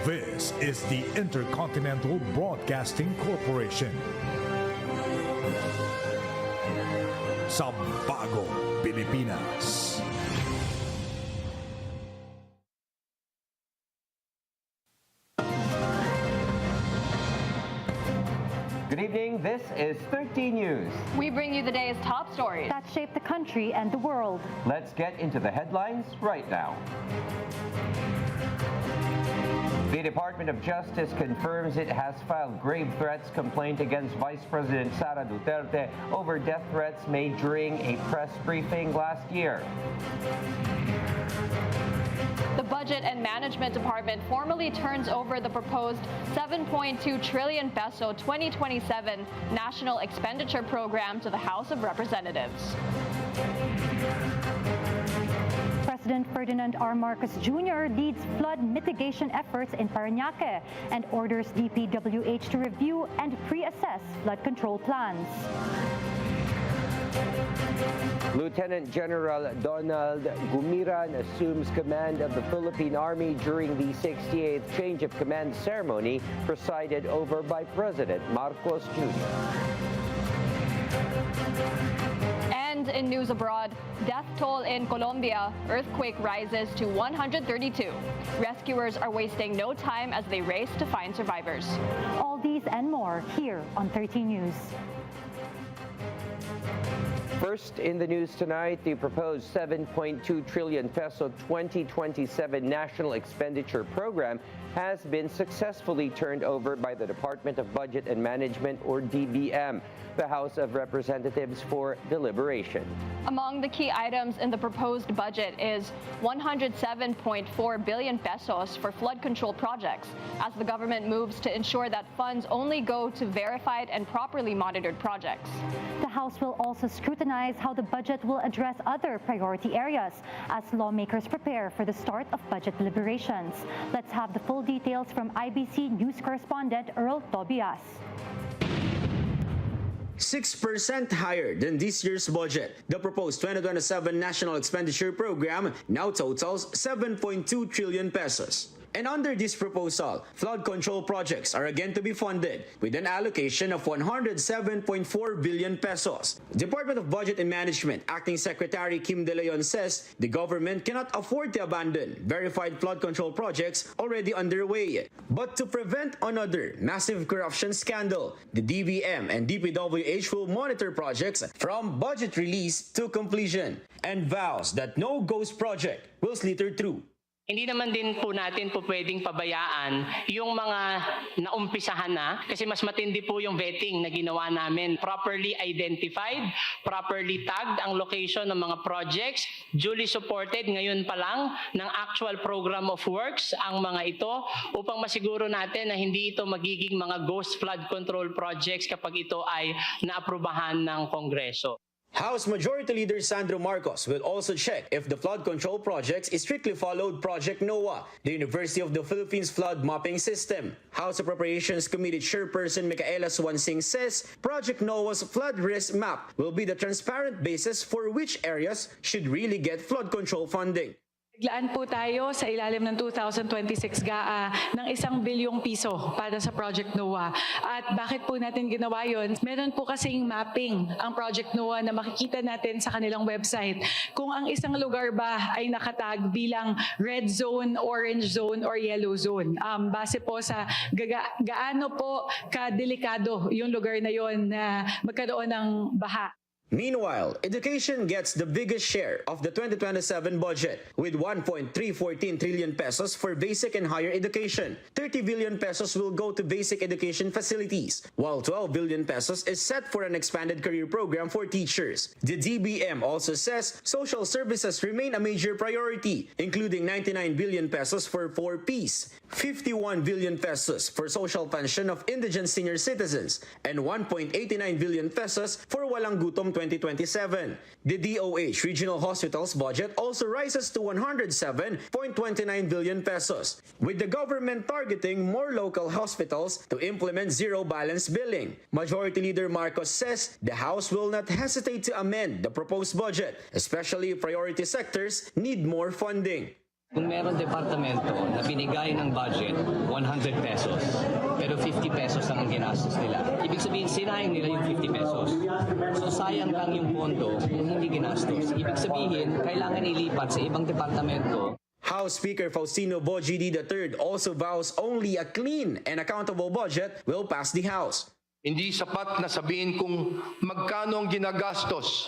This is the Intercontinental Broadcasting Corporation. Sa Bagong Pilipinas. Good evening, this is 13 News. We bring you the day's top stories that shape the country and the world. Let's get into the headlines right now. The Department of Justice confirms it has filed grave threats complaint against Vice President Sara Duterte over death threats made during a press briefing last year. The Budget and Management Department formally turns over the proposed 7.2 trillion peso 2027 National Expenditure Program to the House of Representatives. President Ferdinand R. Marcos Jr. leads flood mitigation efforts in Parañaque and orders DPWH to review and pre-assess flood control plans. Lieutenant General Donald Gumiran assumes command of the Philippine Army during the 68th Change of Command ceremony presided over by President Marcos Jr. And in news abroad, death toll in Colombia, earthquake rises to 132. Rescuers are wasting no time as they race to find survivors. All these and more here on 13 News. First in the news tonight, the proposed 7.2 trillion peso 2027 National Expenditure Program has been successfully turned over by the Department of Budget and Management, or DBM, the House of Representatives, for deliberation. Among the key items in the proposed budget is 107.4 billion pesos for flood control projects, as the government moves to ensure that funds only go to verified and properly monitored projects. The House will also scrutinize how the budget will address other priority areas as lawmakers prepare for the start of budget deliberations. Let's have the full details from IBC News correspondent Earl Tobias. 6% higher than this year's budget. The proposed 2027 National Expenditure Program now totals 7.2 trillion pesos. And under this proposal, flood control projects are again to be funded with an allocation of 107.4 billion pesos. Department of Budget and Management Acting Secretary Kim De Leon says the government cannot afford to abandon verified flood control projects already underway. But to prevent another massive corruption scandal, the DBM and DPWH will monitor projects from budget release to completion and vows that no ghost project will slither through. Hindi naman din po natin po pwedeng pabayaan yung mga naumpisahan na kasi mas matindi po yung vetting na ginawa namin. Properly identified, properly tagged ang location ng mga projects, duly supported ngayon pa lang ng actual program of works ang mga ito upang masiguro natin na hindi ito magiging mga ghost flood control projects kapag ito ay naaprubahan ng Kongreso. House Majority Leader Sandro Marcos will also check if the flood control projects strictly followed Project NOAA, the University of the Philippines flood mapping system. House Appropriations Committee Chairperson Micaela Swansing says Project NOAA's flood risk map will be the transparent basis for which areas should really get flood control funding. Naglaan po tayo sa ilalim ng 2026 GAA ng 1 bilyong piso para sa Project NOAA. At bakit po natin ginawa yun? Meron po kasing mapping ang Project NOAA na makikita natin sa kanilang website. Kung ang isang lugar ba ay nakatag bilang red zone, orange zone, or yellow zone. Base po sa gaano po kadelikado yung lugar na yon na magkaroon ng baha. Meanwhile, education gets the biggest share of the 2027 budget with 1.314 trillion pesos for basic and higher education. 30 billion pesos will go to basic education facilities, while 12 billion pesos is set for an expanded career program for teachers. The DBM also says social services remain a major priority, including 99 billion pesos for 4Ps, 51 billion pesos for social pension of indigent senior citizens, and 1.89 billion pesos for walang gutom 2027. The DOH Regional Hospitals budget also rises to 107.29 billion pesos, with the government targeting more local hospitals to implement zero-balance billing. Majority Leader Marcos says the House will not hesitate to amend the proposed budget, especially if priority sectors need more funding. Kung meron departamento na binigay ng budget 100 pesos, pero 50 pesos lang ang ginastos nila, ibig sabihin sinayang nila yung 50 pesos. So sayang lang yung pondo kung hindi ginastos. Ibig sabihin, kailangan ilipat sa ibang departamento. House Speaker Faustino Bojidi III also vows only a clean and accountable budget will pass the House. Hindi sapat na sabihin kung magkano ang ginagastos.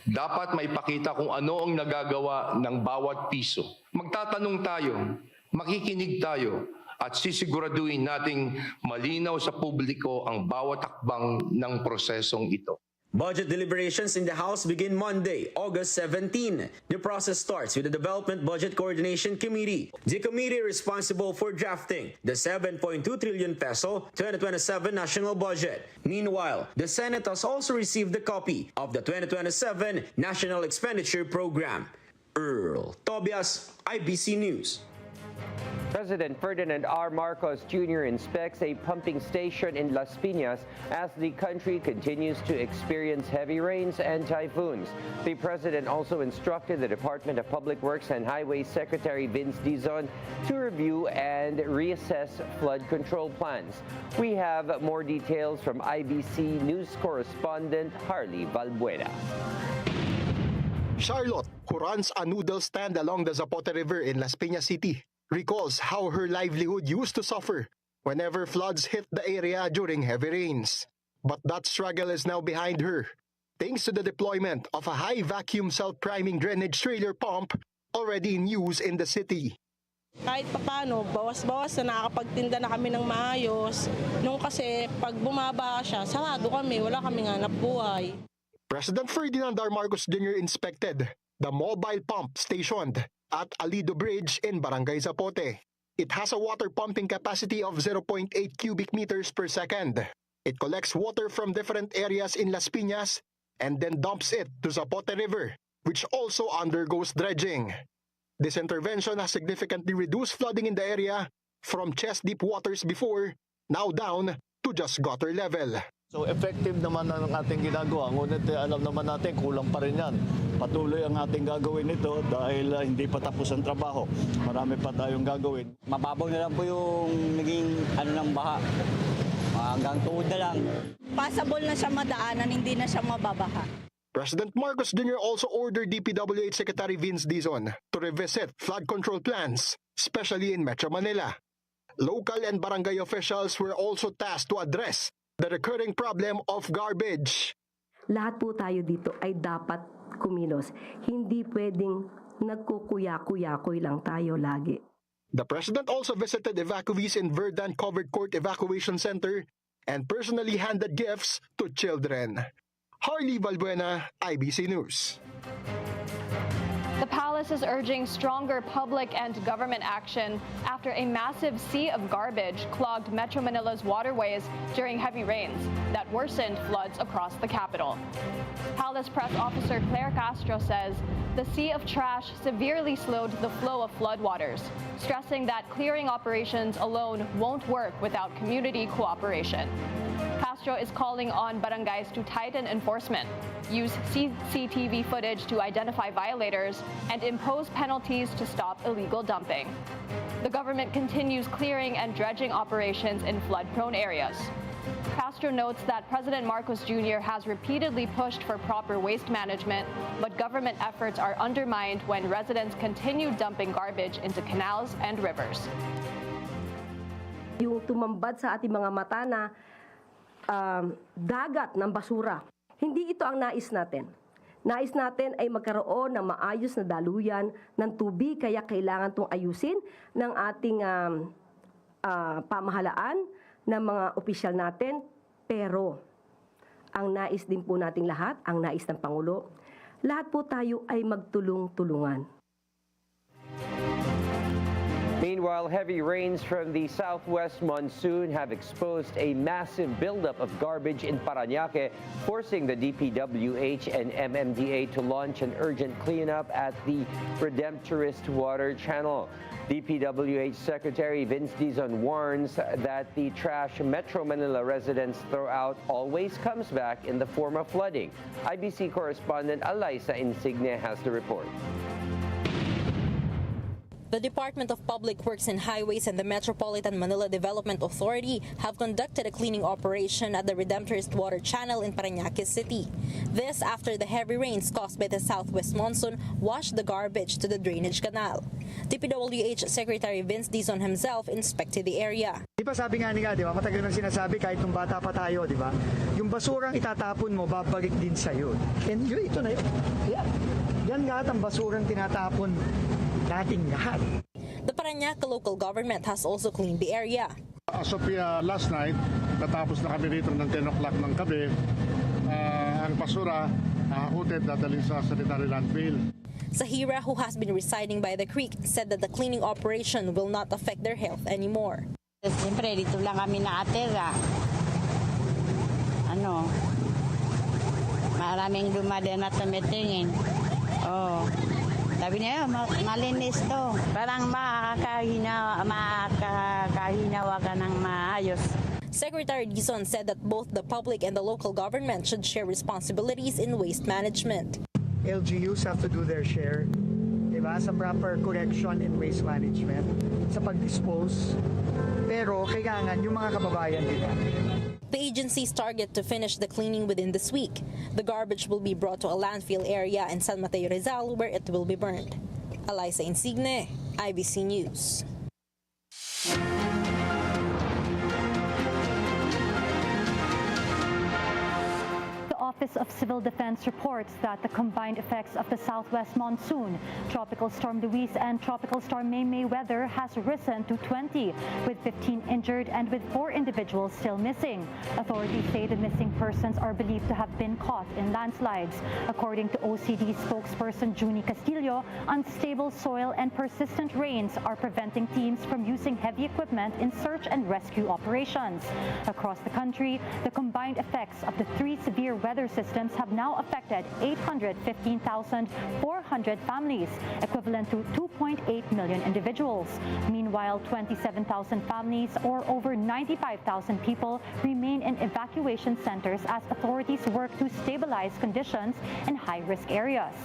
Dapat maipakita kung ano ang nagagawa ng bawat piso. Magtatanong tayo, makikinig tayo, at sisiguraduhin nating malinaw sa publiko ang bawat hakbang ng prosesong ito. Budget deliberations in the House begin Monday, August 17. The process starts with the Development Budget Coordination Committee, the committee responsible for drafting the 7.2 trillion peso 2027 national budget. Meanwhile, the Senate has also received a copy of the 2027 National Expenditure Program. Earl Tobias, IBC News. President Ferdinand R. Marcos Jr. inspects a pumping station in Las Piñas as the country continues to experience heavy rains and typhoons. The president also instructed the Department of Public Works and Highways Secretary Vince Dizon to review and reassess flood control plans. We have more details from IBC News correspondent Harley Valbuena. Charlotte, who runs a noodle stand along the Zapote River in Las Piñas City, recalls how her livelihood used to suffer whenever floods hit the area during heavy rains. But that struggle is now behind her, thanks to the deployment of a high vacuum self-priming drainage trailer pump already in use in the city. Kahit papano, bawas-bawas na nakakapagtinda na kami ng maayos. Nung kasi pag bumaba siya, sarado kami, wala kaming hanap buhay. President Ferdinand R. Marcos Jr. inspected the mobile pump stationed at Alido Bridge in Barangay Zapote. It has a water pumping capacity of 0.8 cubic meters per second. It collects water from different areas in Las Piñas and then dumps it to Zapote River, which also undergoes dredging. This intervention has significantly reduced flooding in the area from chest-deep waters before, now down to just gutter level. So effective naman ang ating ginagawa, ngunit alam naman natin kulang pa rin yan. Patuloy ang ating gagawin nito dahil hindi pa tapos ang trabaho. Marami pa tayong gagawin. Mababaw na lang po yung naging ng baha. Hanggang tuhod na lang. Passable na siya madaanan, hindi na siya mababaha. President Marcos Jr. also ordered DPWH Secretary Vince Dizon to revisit flood control plans, especially in Metro Manila. Local and barangay officials were also tasked to address the recurring problem of garbage. Lahat po tayo dito ay dapat kumilos. Hindi pwedeng nagkukuya-kuya-kuy lang tayo lagi. The president also visited evacuees in Verdun Covered Court Evacuation Center and personally handed gifts to children. Harley Valbuena, IBC News. The palace is urging stronger public and government action after a massive sea of garbage clogged Metro Manila's waterways during heavy rains that worsened floods across the capital. Palace Press Officer Claire Castro says the sea of trash severely slowed the flow of floodwaters, stressing that clearing operations alone won't work without community cooperation. Castro is calling on barangays to tighten enforcement, use CCTV footage to identify violators, and impose penalties to stop illegal dumping. The government continues clearing and dredging operations in flood-prone areas. Castro notes that President Marcos Jr. has repeatedly pushed for proper waste management, but government efforts are undermined when residents continue dumping garbage into canals and rivers. Yung tumambad sa ating mga mata na dagat ng basura. Hindi ito ang nais natin. Nais natin ay magkaroon ng maayos na daluyan ng tubig, kaya kailangan itong ayusin ng ating pamahalaan, ng mga opisyal natin. Pero ang nais din po nating lahat, ang nais ng Pangulo, lahat po tayo ay magtulong-tulungan. Meanwhile, heavy rains from the southwest monsoon have exposed a massive buildup of garbage in Parañaque, forcing the DPWH and MMDA to launch an urgent cleanup at the Redemptorist Water Channel. DPWH Secretary Vince Dizon warns that the trash Metro Manila residents throw out always comes back in the form of flooding. IBC correspondent Alaysa Insigne has the report. The Department of Public Works and Highways and the Metropolitan Manila Development Authority have conducted a cleaning operation at the Redemptorist Water Channel in Parañaque City. This after the heavy rains caused by the southwest monsoon washed the garbage to the drainage canal. DPWH Secretary Vince Dizon himself inspected the area. Di ba sabi nga nila, di ba, matagal nang sinasabi kahit nung bata pa tayo, di ba? Yung basurang itatapon mo, babalik din sa'yo. And yun, ito na yun. Yan lahat ang basurang tinatapon nating lahat. The Parañaque local government has also cleaned the area. As of last night, natapos na kami rito ng 10 o'clock ng gabi, ang basura hakutin dadalhin sa sanitary landfill. Zahira, who has been residing by the creek, said that the cleaning operation will not affect their health anymore. Siyempre, dito lang kami nakatira. Maraming dumadaan at tumitingin. Sabi niya, malinis to. Parang makakahinawa ka ng maayos. Secretary Dizon said that both the public and the local government should share responsibilities in waste management. LGUs have to do their share, diba, sa proper correction and waste management, sa pag-dispose. Pero kailangan yung mga kababayan din natin. The agencies target to finish the cleaning within this week. The garbage will be brought to a landfill area in San Mateo, Rizal, where it will be burned. Eliza Insigne, IBC News. Office of Civil Defense reports that the combined effects of the southwest monsoon, Tropical Storm Luis and Tropical Storm May weather has risen to 20, with 15 injured and with 4 individuals still missing. Authorities say the missing persons are believed to have been caught in landslides. According to OCD spokesperson Juni Castillo, unstable soil and persistent rains are preventing teams from using heavy equipment in search and rescue operations. Across the country, the combined effects of the 3 severe weather systems have now affected 815,400 families, equivalent to 2.8 million individuals. Meanwhile, 27,000 families, or over 95,000 people, remain in evacuation centers as authorities work to stabilize conditions in high-risk areas.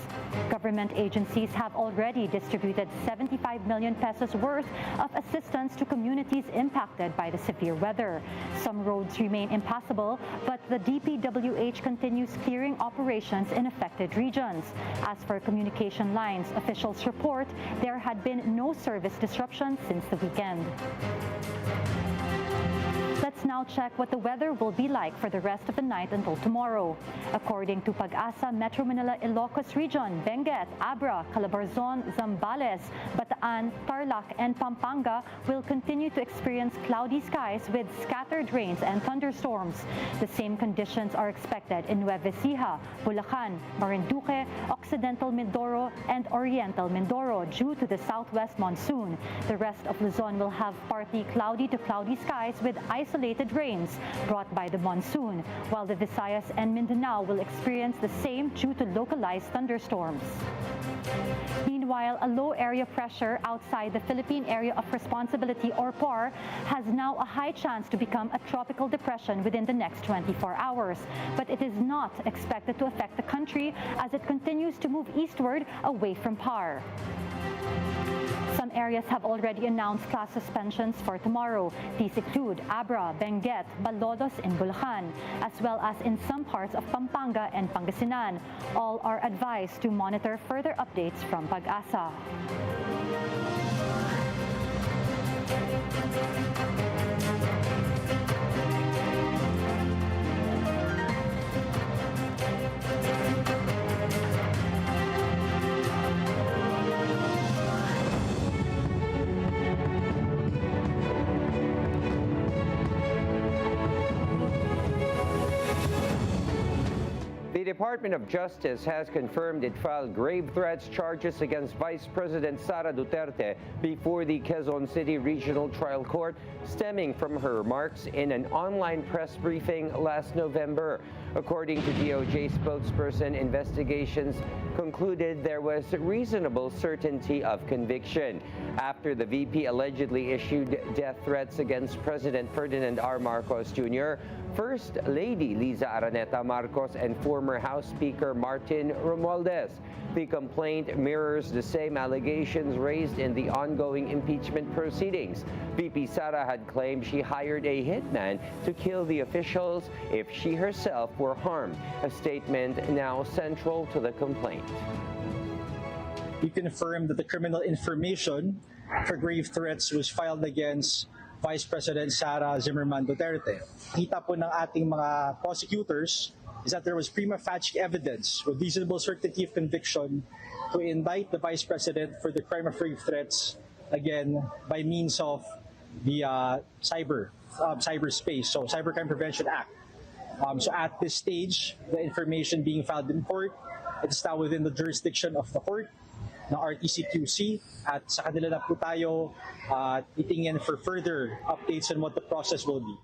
Government agencies have already distributed 75 million pesos worth of assistance to communities impacted by the severe weather. Some roads remain impassable, but the DPWH continues clearing operations in affected regions. As for communication lines, officials report there had been no service disruption since the weekend. Let's now check what the weather will be like for the rest of the night until tomorrow. According to Pag-asa, Metro Manila Ilocos Region, Benguet, Abra, Calabarzon, Zambales, Bataan, Tarlac, and Pampanga will continue to experience cloudy skies with scattered rains and thunderstorms. The same conditions are expected in Nueva Ecija, Bulacan, Marinduque, Occidental Mindoro, and Oriental Mindoro due to the southwest monsoon. The rest of Luzon will have partly cloudy to cloudy skies with isolated rains brought by the monsoon, while the Visayas and Mindanao will experience the same due to localized thunderstorms. Meanwhile, a low area pressure outside the Philippine Area of Responsibility, or PAR, has now a high chance to become a tropical depression within the next 24 hours. But it is not expected to affect the country as it continues to move eastward away from PAR. Some areas have already announced class suspensions for tomorrow. These include Abra, Benguet, Balolos in Bulacan, as well as in some parts of Pampanga and Pangasinan. All are advised to monitor further updates from Pag-asa. The Department of Justice has confirmed it filed grave threats charges against Vice President Sara Duterte before the Quezon City Regional Trial Court, stemming from her remarks in an online press briefing last November. According to DOJ spokesperson, investigations concluded there was reasonable certainty of conviction after the VP allegedly issued death threats against President Ferdinand R. Marcos Jr., First Lady Liza Araneta Marcos, and former House Speaker Martin Romualdez. The complaint mirrors the same allegations raised in the ongoing impeachment proceedings. VP Sara had claimed she hired a hitman to kill the officials if she herself were harmed, a statement now central to the complaint. We confirmed that the criminal information for grave threats was filed against Vice President Sara Zimmerman Duterte. Kita po ng ating mga prosecutors is that there was prima facie evidence with reasonable certainty of conviction to indict the Vice President for the crime of grave threats, again, by means of the cyberspace, so Cybercrime Prevention Act. So at this stage, the information being filed in court, it is now within the jurisdiction of the court, na RTC-QC, at sa kanila na po tayo titingin for further updates on what the process will be.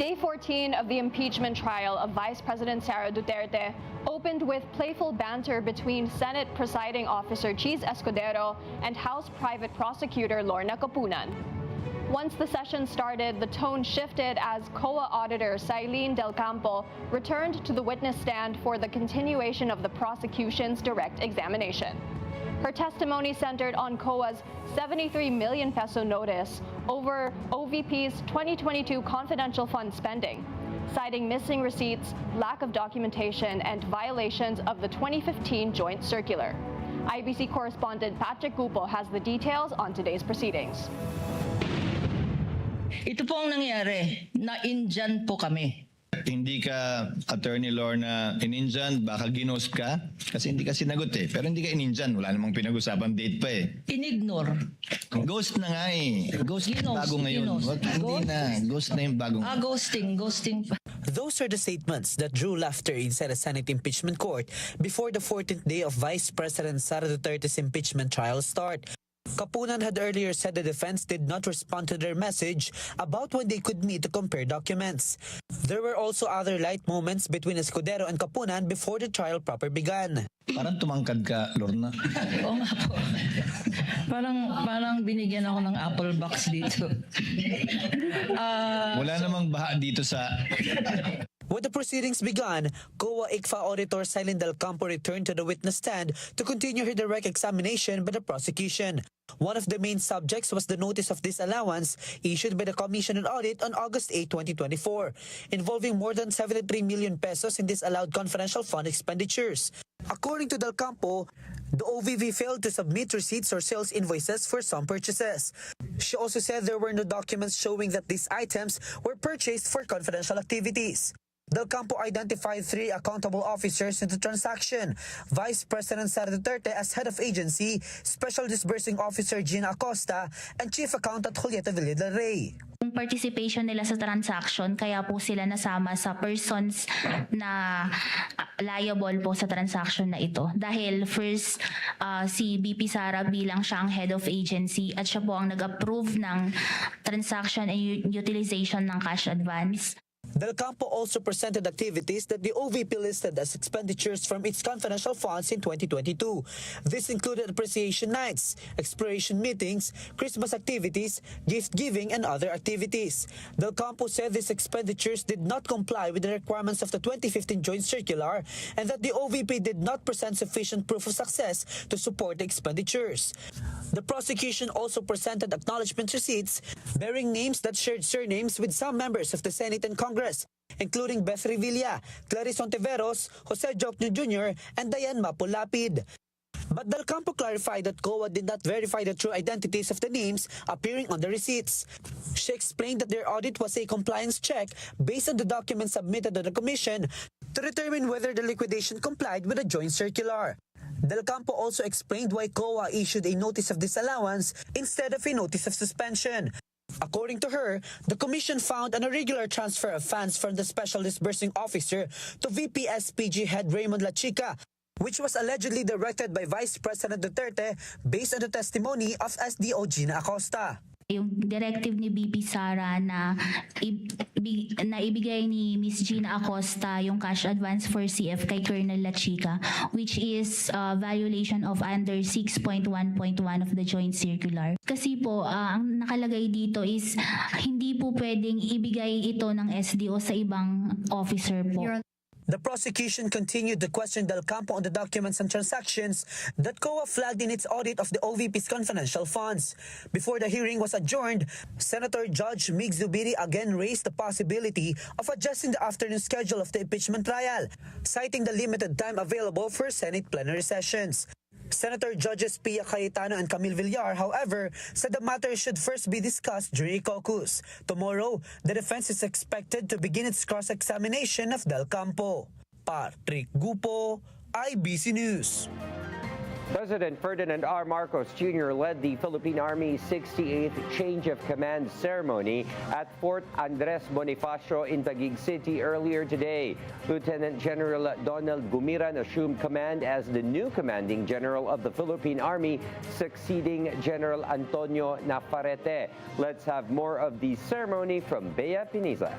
Day 14 of the impeachment trial of Vice President Sara Duterte opened with playful banter between Senate Presiding Officer Cheese Escudero and House Private Prosecutor Lorna Capunan. Once the session started, the tone shifted as COA Auditor Sailene Del Campo returned to the witness stand for the continuation of the prosecution's direct examination. Her testimony centered on COA's 73 million peso notice over OVP's 2022 confidential fund spending, citing missing receipts, lack of documentation, and violations of the 2015 joint circular. IBC correspondent Patrick Cupo has the details on today's proceedings. Ito po ang nangyari, na-indyan po kami. Hindi ka, Attorney Lorna, in-indyan, baka ginost ka? Kasi hindi ka sinagot eh. Pero hindi ka in-indyan, wala namang pinag-usapan date pa eh. Inignore. Ghost na nga eh. Ghost bago ngayon. Hindi na, ghost na yung bagong. Ghosting pa. Those are the statements that drew laughter inside the Senate impeachment court before the 14th day of Vice President Sara Duterte's impeachment trial start. Capunan had earlier said the defense did not respond to their message about when they could meet to compare documents. There were also other light moments between Escudero and Capunan before the trial proper began. Parang tumangkad ka, Lorna. Oo nga po. Parang binigyan ako ng apple box dito. Wala namang baha dito sa... When the proceedings began, COA ICFA Auditor Sailene Del Campo returned to the witness stand to continue her direct examination by the prosecution. One of the main subjects was the notice of disallowance issued by the Commission on Audit on August 8, 2024, involving more than 73 million pesos in disallowed confidential fund expenditures. According to Del Campo, the OVP failed to submit receipts or sales invoices for some purchases. She also said there were no documents showing that these items were purchased for confidential activities. Del Campo identified 3 accountable officers in the transaction: Vice President Sara Duterte as head of agency, Special Disbursing Officer Gina Acosta, and Chief Accountant Julieta Villa del Rey. Yung participation nila sa transaction, kaya po sila nasama sa persons na liable po sa transaction na ito. Dahil first, si BP Sara bilang siyang head of agency at siya po ang nag-approve ng transaction and utilization ng cash advance. Del Campo also presented activities that the OVP listed as expenditures from its confidential funds in 2022. This included appreciation nights, exploration meetings, Christmas activities, gift giving, and other activities. Del Campo said these expenditures did not comply with the requirements of the 2015 joint circular and that the OVP did not present sufficient proof of success to support the expenditures. The prosecution also presented acknowledgement receipts bearing names that shared surnames with some members of the Senate and Congress, including Beth Revilla, Clarice Ontiveros, Jose Jokno Jr., and Diane Mapulapid. But Del Campo clarified that COA did not verify the true identities of the names appearing on the receipts. She explained that their audit was a compliance check based on the documents submitted to the Commission to determine whether the liquidation complied with the joint circular. Del Campo also explained why COA issued a notice of disallowance instead of a notice of suspension. According to her, the Commission found an irregular transfer of funds from the Special Disbursing Officer to VP SPG head Raymond Lachica, which was allegedly directed by Vice President Duterte based on the testimony of SDO Gina Acosta. Yung directive ni BP Sara na naibigay ni Ms. Gina Acosta yung cash advance for CF kay Colonel La Chica, which is violation of under 6.1.1 of the Joint Circular. Kasi po, ang nakalagay dito is hindi po pwedeng ibigay ito ng SDO sa ibang officer po. The prosecution continued to question Del Campo on the documents and transactions that COA flagged in its audit of the OVP's confidential funds. Before the hearing was adjourned, Senator Judge Mig Zubiri again raised the possibility of adjusting the afternoon schedule of the impeachment trial, citing the limited time available for Senate plenary sessions. Senator Judges Pia Cayetano and Camille Villar, however, said the matter should first be discussed during caucus. Tomorrow, the defense is expected to begin its cross-examination of Del Campo. Patrick Gupo, IBC News. President Ferdinand R. Marcos Jr. led the Philippine Army's 68th Change of Command ceremony at Fort Andres Bonifacio in Taguig City earlier today. Lieutenant General Donald Gumiran assumed command as the new commanding general of the Philippine Army, succeeding General Antonio Navarrete. Let's have more of the ceremony from Bea Piniza.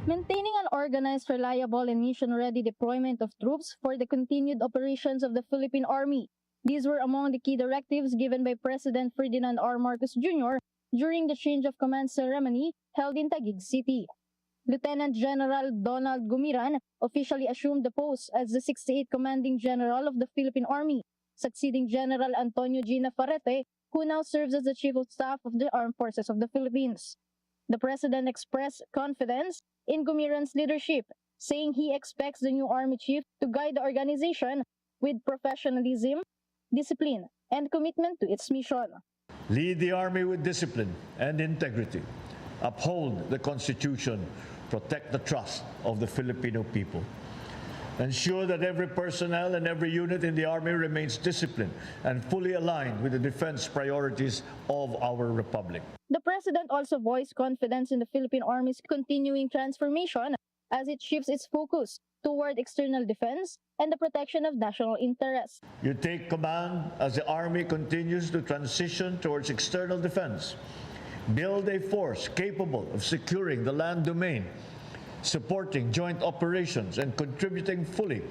Maintaining an organized, reliable, and mission-ready deployment of troops for the continued operations of the Philippine Army. These were among the key directives given by President Ferdinand R. Marcos Jr. during the change of command ceremony held in Taguig City. Lieutenant General Donald Gumiran officially assumed the post as the 68th Commanding General of the Philippine Army, succeeding General Antonio G. Navarrete, who now serves as the Chief of Staff of the Armed Forces of the Philippines. The President expressed confidence in Gumiran's leadership, saying he expects the new Army Chief to guide the organization with professionalism, discipline, and commitment to its mission. Lead the Army with discipline and integrity. Uphold the Constitution. Protect the trust of the Filipino people. Ensure that every personnel and every unit in the Army remains disciplined and fully aligned with the defense priorities of our Republic. The President also voiced confidence in the Philippine Army's continuing transformation as it shifts its focus toward external defense and the protection of national interests. You take command as the Army continues to transition towards external defense. Build a force capable of securing the land domain, supporting joint operations, and contributing fully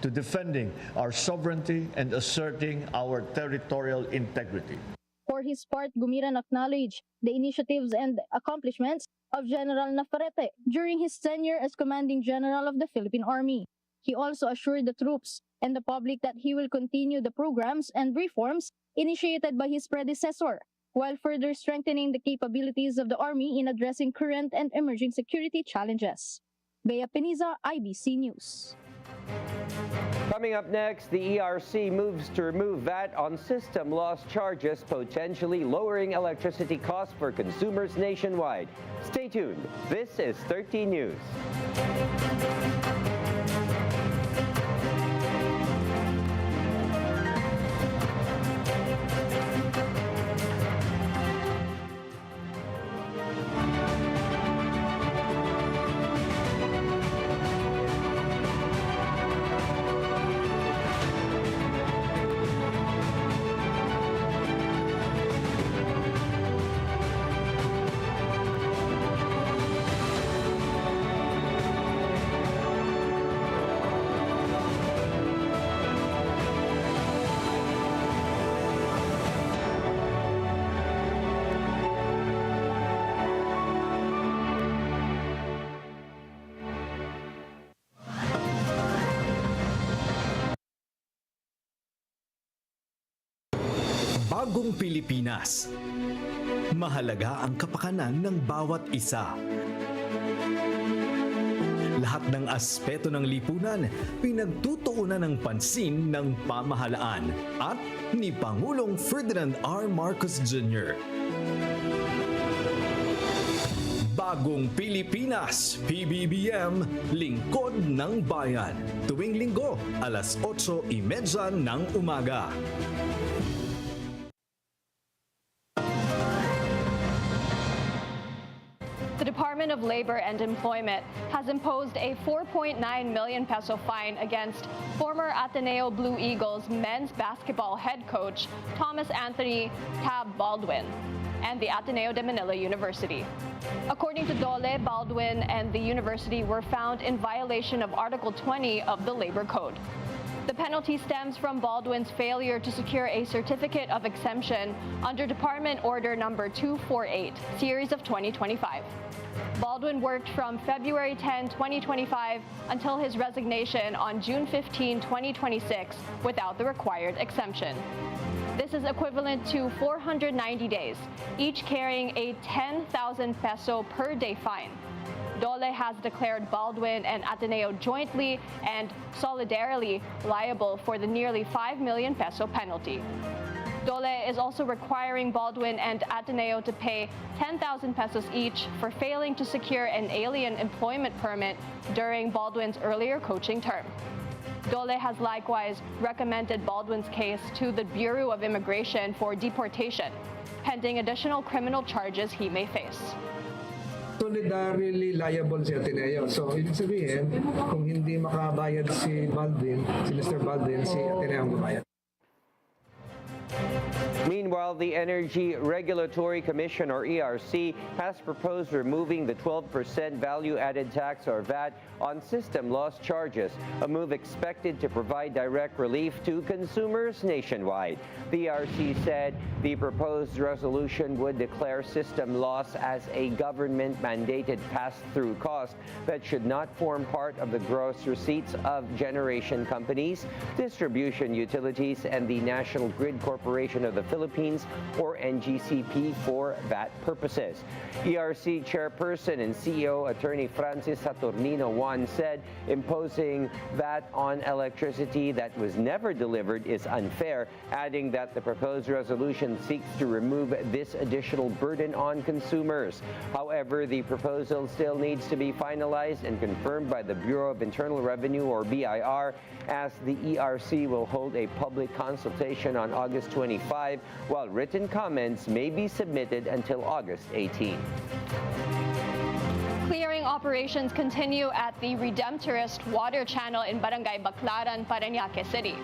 to defending our sovereignty and asserting our territorial integrity. For his part, Gumiran acknowledged the initiatives and accomplishments of General Navarrete during his tenure as Commanding General of the Philippine Army. He also assured the troops and the public that he will continue the programs and reforms initiated by his predecessor, while further strengthening the capabilities of the Army in addressing current and emerging security challenges. Bea Piniza, IBC News. Coming up next, the ERC moves to remove VAT on system loss charges, potentially lowering electricity costs for consumers nationwide. Stay tuned. This is 13 News. Bagong Pilipinas. Mahalaga ang kapakanan ng bawat isa. Lahat ng aspeto ng lipunan pinagtutuunan ng pansin ng pamahalaan at ni Pangulong Ferdinand R. Marcos Jr. Bagong Pilipinas, PBBM, Lingkod ng Bayan. Tuwing Linggo, alas 8:30 ng umaga. The Department of Labor and Employment has imposed a 4.9 million peso fine against former Ateneo Blue Eagles men's basketball head coach Thomas Anthony Tab Baldwin and the Ateneo de Manila University. According to Dole, Baldwin and the university were found in violation of Article 20 of the Labor Code. The penalty stems from Baldwin's failure to secure a certificate of exemption under Department Order Number 248, Series of 2025. Baldwin worked from February 10, 2025 until his resignation on June 15, 2026 without the required exemption. This is equivalent to 490 days, each carrying a 10,000 peso per day fine. Dole has declared Baldwin and Ateneo jointly and solidarily liable for the nearly 5 million peso penalty. Dole is also requiring Baldwin and Ateneo to pay 10,000 pesos each for failing to secure an alien employment permit during Baldwin's earlier coaching term. Dole has likewise recommended Baldwin's case to the Bureau of Immigration for deportation, pending additional criminal charges he may face. Solidarily liable si Ateneo. So, ibig sabihin, kung hindi makabayad si Mr. Baldwin, si Ateneo ang babayad. Meanwhile, the Energy Regulatory Commission, or ERC, has proposed removing the 12% value-added tax, or VAT, on system loss charges, a move expected to provide direct relief to consumers nationwide. The ERC said the proposed resolution would declare system loss as a government-mandated pass-through cost that should not form part of the gross receipts of generation companies, distribution utilities, and the National Grid Corporation of the Philippines, or NGCP, for VAT purposes. ERC Chairperson and CEO Attorney Francis Saturnino Juan said imposing VAT on electricity that was never delivered is unfair, adding that the proposed resolution seeks to remove this additional burden on consumers. However, the proposal still needs to be finalized and confirmed by the Bureau of Internal Revenue, or BIR, as the ERC will hold a public consultation on August 25, while written comments may be submitted until August 18. Clearing operations continue at the Redemptorist water channel in Barangay Baclaran, Parañaque City,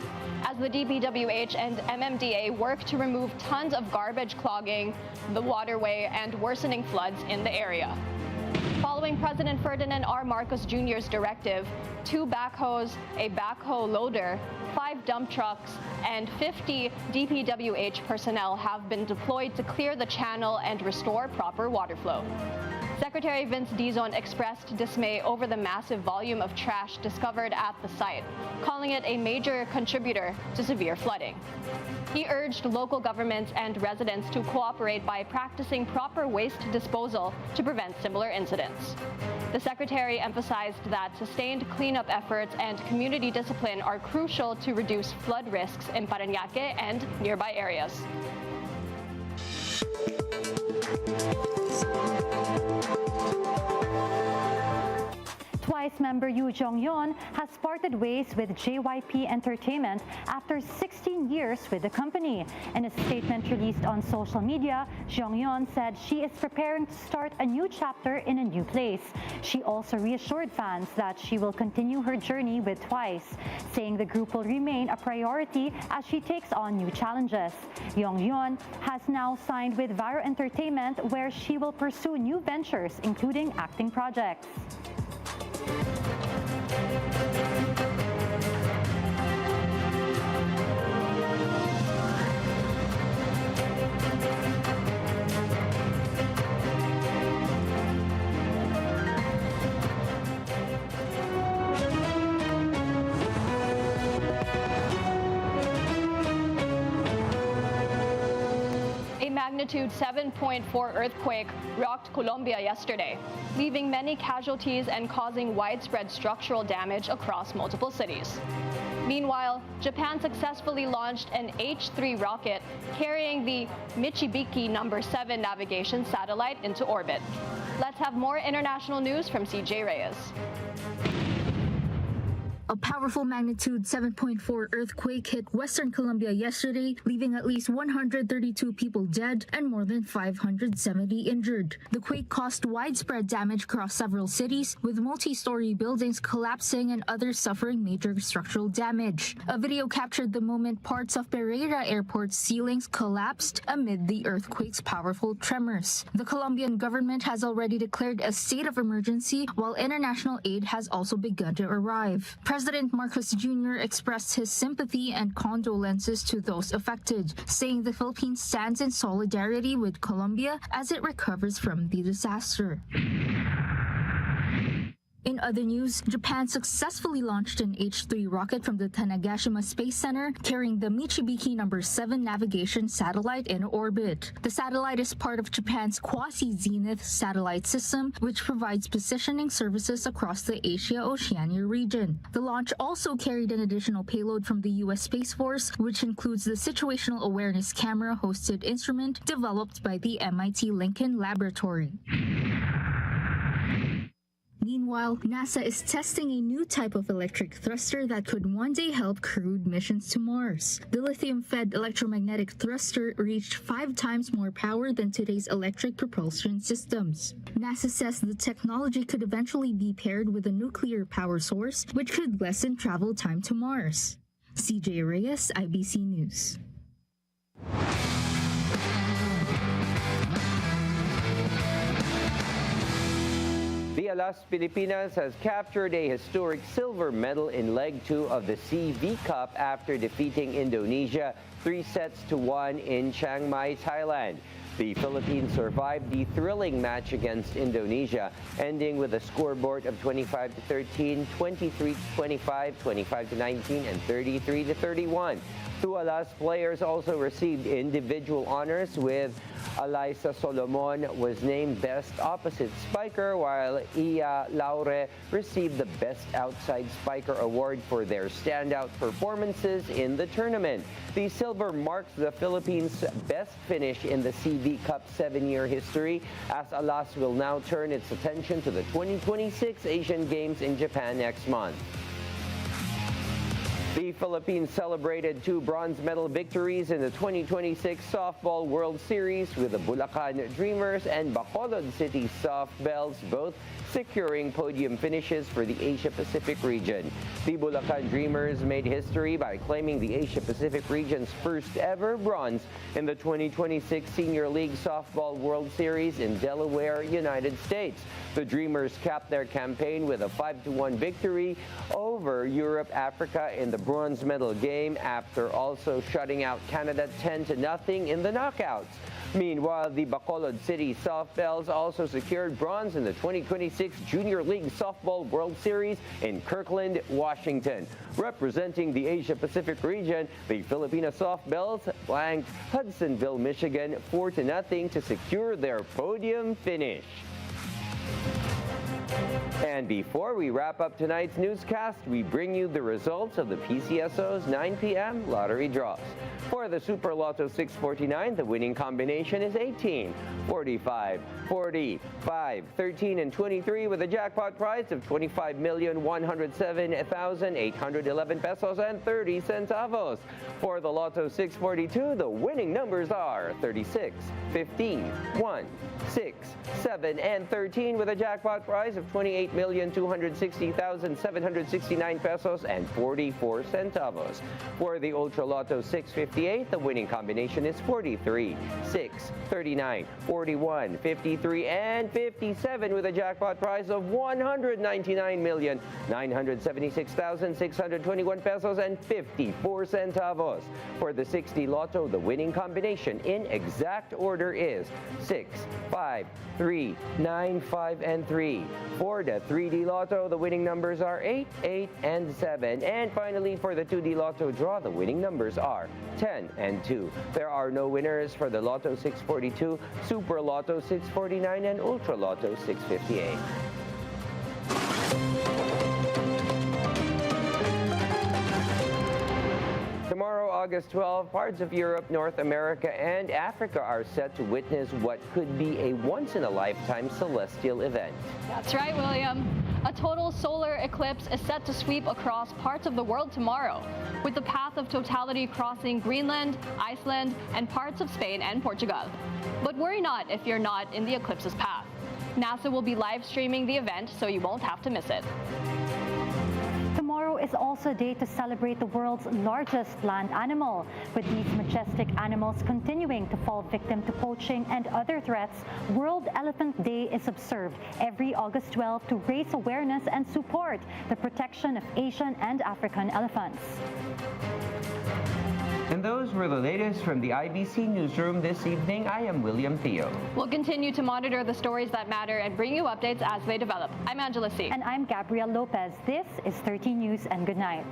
as the DPWH and MMDA work to remove tons of garbage clogging the waterway and worsening floods in the area. Following President Ferdinand R. Marcos Jr.'s directive, 2 backhoes, a backhoe loader, 5 dump trucks, and 50 DPWH personnel have been deployed to clear the channel and restore proper water flow. Secretary Vince Dizon expressed dismay over the massive volume of trash discovered at the site, calling it a major contributor to severe flooding. He urged local governments and residents to cooperate by practicing proper waste disposal to prevent similar incidents. The Secretary emphasized that sustained cleanup efforts and community discipline are crucial to reduce flood risks in Parañaque and nearby areas. Twice member Yoo Jong-yeon has parted ways with JYP Entertainment after 16 years with the company. In a statement released on social media, Jong-yeon said she is preparing to start a new chapter in a new place. She also reassured fans that she will continue her journey with Twice, saying the group will remain a priority as she takes on new challenges. Jong-yeon has now signed with Varo Entertainment, where she will pursue new ventures, including acting projects. Magnitude 7.4 earthquake rocked Colombia yesterday, leaving many casualties and causing widespread structural damage across multiple cities. Meanwhile, Japan successfully launched an H-3 rocket carrying the Michibiki No. 7 navigation satellite into orbit. Let's have more international news from CJ Reyes. A powerful magnitude 7.4 earthquake hit Western Colombia yesterday, leaving at least 132 people dead and more than 570 injured. The quake caused widespread damage across several cities, with multi-story buildings collapsing and others suffering major structural damage. A video captured the moment parts of Pereira Airport's ceilings collapsed amid the earthquake's powerful tremors. The Colombian government has already declared a state of emergency, while international aid has also begun to arrive. President Marcos Jr. expressed his sympathy and condolences to those affected, saying the Philippines stands in solidarity with Colombia as it recovers from the disaster. In other news, Japan successfully launched an H-3 rocket from the Tanegashima Space Center, carrying the Michibiki No. 7 navigation satellite in orbit. The satellite is part of Japan's quasi-zenith satellite system, which provides positioning services across the Asia-Oceania region. The launch also carried an additional payload from the U.S. Space Force, which includes the Situational Awareness Camera-hosted instrument developed by the MIT Lincoln Laboratory. Meanwhile, NASA is testing a new type of electric thruster that could one day help crewed missions to Mars. The lithium-fed electromagnetic thruster reached 5 times more power than today's electric propulsion systems. NASA says the technology could eventually be paired with a nuclear power source, which could lessen travel time to Mars. CJ Reyes, IBC News. Thio Pilipinas has captured a historic silver medal in Leg 2 of the CV Cup after defeating Indonesia 3-1 in Chiang Mai, Thailand. The Philippines survived the thrilling match against Indonesia, ending with a scoreboard of 25-13, 23-25, 25-19, and 33-31. Thio players also received individual honors, with Alyssa Solomon was named Best Opposite Spiker, while Iya Laure received the Best Outside Spiker award for their standout performances in the tournament. The silver marks the Philippines' best finish in the CV Cup 7-year history, as Alas will now turn its attention to the 2026 Asian Games in Japan next month. The Philippines celebrated 2 bronze medal victories in the 2026 Softball World Series, with the Bulacan Dreamers and Bacolod City Softbells both securing podium finishes for the Asia-Pacific region. The Bulacan Dreamers made history by claiming the Asia-Pacific region's first ever bronze in the 2026 Senior League Softball World Series in Delaware, United States. The Dreamers capped their campaign with a 5-1 victory over Europe, Africa in the bronze medal game, after also shutting out Canada 10-0 in the knockouts. Meanwhile, the Bacolod City Softbells also secured bronze in the 2026 Junior League Softball World Series in Kirkland, Washington. Representing the Asia-Pacific region, the Filipino Softbells blanked Hudsonville, Michigan 4-0 to secure their podium finish. And before we wrap up tonight's newscast, we bring you the results of the PCSO's 9 p.m. lottery draws. For the Super Lotto 649, the winning combination is 18, 45, 40, 5, 13, and 23, with a jackpot prize of 25,107,811 pesos and 30 centavos. For the Lotto 642, the winning numbers are 36, 15, 1, 6, 7, and 13, with a jackpot prize of 28,260,769 pesos and 44 centavos. For the Ultra Lotto 658, the winning combination is 43, 6, 39, 41, 53, and 57, with a jackpot prize of 199,976,621 pesos and 54 centavos. For the 60 Lotto, the winning combination in exact order is 6, 5, 3, 9, 5, and 3. For the 3D Lotto, the winning numbers are 8, 8, and 7. And finally, for the 2D Lotto draw, the winning numbers are 10 and 2. There are no winners for the Lotto 642, Super Lotto 649, and Ultra Lotto 658. Tomorrow, August 12, parts of Europe, North America, and Africa are set to witness what could be a once-in-a-lifetime celestial event. That's right, William. A total solar eclipse is set to sweep across parts of the world tomorrow, with the path of totality crossing Greenland, Iceland, and parts of Spain and Portugal. But worry not if you're not in the eclipse's path. NASA will be live streaming the event, so you won't have to miss it. Tomorrow is also a day to celebrate the world's largest land animal. With these majestic animals continuing to fall victim to poaching and other threats, World Elephant Day is observed every August 12 to raise awareness and support the protection of Asian and African elephants. And those were the latest from the IBC Newsroom this evening. I am William Thio. We'll continue to monitor the stories that matter and bring you updates as they develop. I'm Angela C. And I'm Gabrielle Lopez. This is 13 News, and good night.